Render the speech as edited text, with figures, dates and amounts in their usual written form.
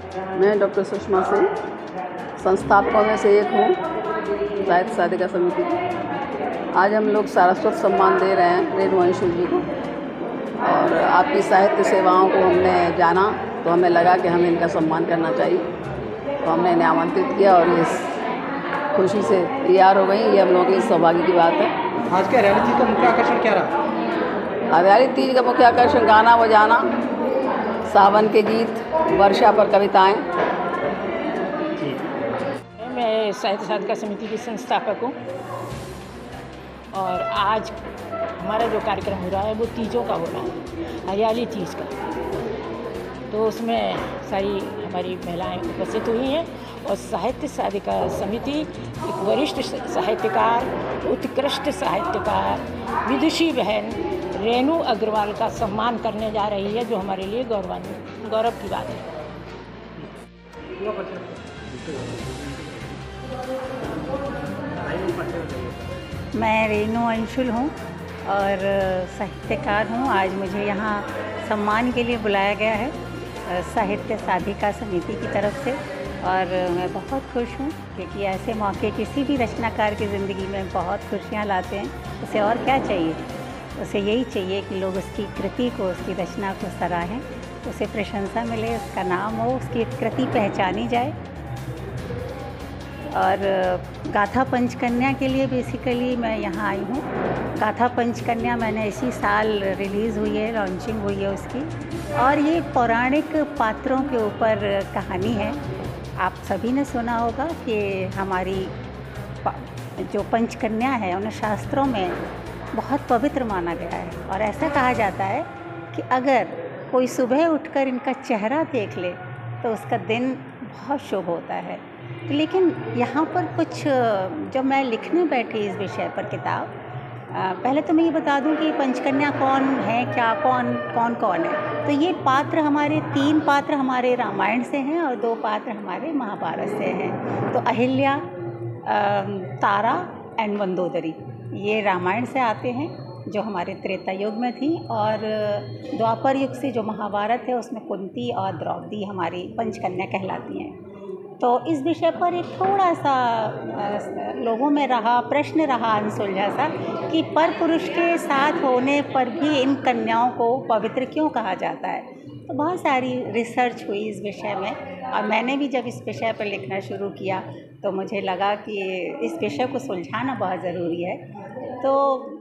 मैं डॉक्टर सुषमा सिंह, संस्थापकों में से एक हूँ साहित्य साधिका समिति की। आज हम लोग सारस्वत सम्मान दे रहे हैं रेणु अंशुल जी को, और आपकी साहित्य सेवाओं को हमने जाना तो हमें लगा कि हमें इनका सम्मान करना चाहिए, तो हमने इन्हें आमंत्रित किया और ये खुशी से तैयार हो गई। ये हम लोगों की सौभाग्य की बात है। आज के हरियाली तीज का मुख्य आकर्षण क्या रहा? हरियाली तीज का मुख्य आकर्षण गाना बजाना, सावन के गीत, वर्षा पर कविताएं। मैं साहित्य साधिका समिति की संस्थापक हूँ और आज हमारा जो कार्यक्रम हो रहा है वो तीजों का हो रहा है, हरियाली तीज का। तो उसमें सारी हमारी महिलाएं उपस्थित हुई हैं और साहित्य साधिका समिति एक वरिष्ठ साहित्यकार, उत्कृष्ट साहित्यकार, विदुषी बहन रेणु अग्रवाल का सम्मान करने जा रही है, जो हमारे लिए गौरव की बात है। मैं रेणु अंशुल हूँ और साहित्यकार हूँ। आज मुझे यहाँ सम्मान के लिए बुलाया गया है साहित्य साधिका समिति की तरफ से, और मैं बहुत खुश हूँ क्योंकि ऐसे मौके किसी भी रचनाकार की ज़िंदगी में बहुत खुशियाँ लाते हैं। उसे और क्या चाहिए? उसे यही चाहिए कि लोग उसकी कृति को, उसकी रचना को सराहें, उसे प्रशंसा मिले, उसका नाम हो, उसकी कृति पहचानी जाए। और गाथा पंचकन्या के लिए बेसिकली मैं यहाँ आई हूँ। गाथा पंचकन्या मैंने इसी साल रिलीज़ हुई है, लॉन्चिंग हुई है उसकी, और ये पौराणिक पात्रों के ऊपर कहानी है। आप सभी ने सुना होगा कि हमारी जो पंचकन्या है उन्हें शास्त्रों में बहुत पवित्र माना गया है, और ऐसा कहा जाता है कि अगर कोई सुबह उठकर इनका चेहरा देख ले तो उसका दिन बहुत शुभ होता है। लेकिन यहाँ पर कुछ, जब मैं लिखने बैठी इस विषय पर किताब, पहले तो मैं ये बता दूं कि पंचकन्या कौन है, क्या कौन है। तो ये पात्र हमारे 3 पात्र हमारे रामायण से हैं और 2 पात्र हमारे महाभारत से हैं। तो अहिल्या, तारा एंड मंदोदरी ये रामायण से आते हैं, जो हमारे त्रेता युग में थी, और द्वापर युग से जो महाभारत है उसमें कुंती और द्रौपदी हमारी पंचकन्या कहलाती हैं। तो इस विषय पर एक थोड़ा सा लोगों में प्रश्न रहा अनसुलझा सा कि पर पुरुष के साथ होने पर भी इन कन्याओं को पवित्र क्यों कहा जाता है। तो बहुत सारी रिसर्च हुई इस विषय में, और मैंने भी जब इस विषय पर लिखना शुरू किया तो मुझे लगा कि इस विषय को सुलझाना बहुत ज़रूरी है। तो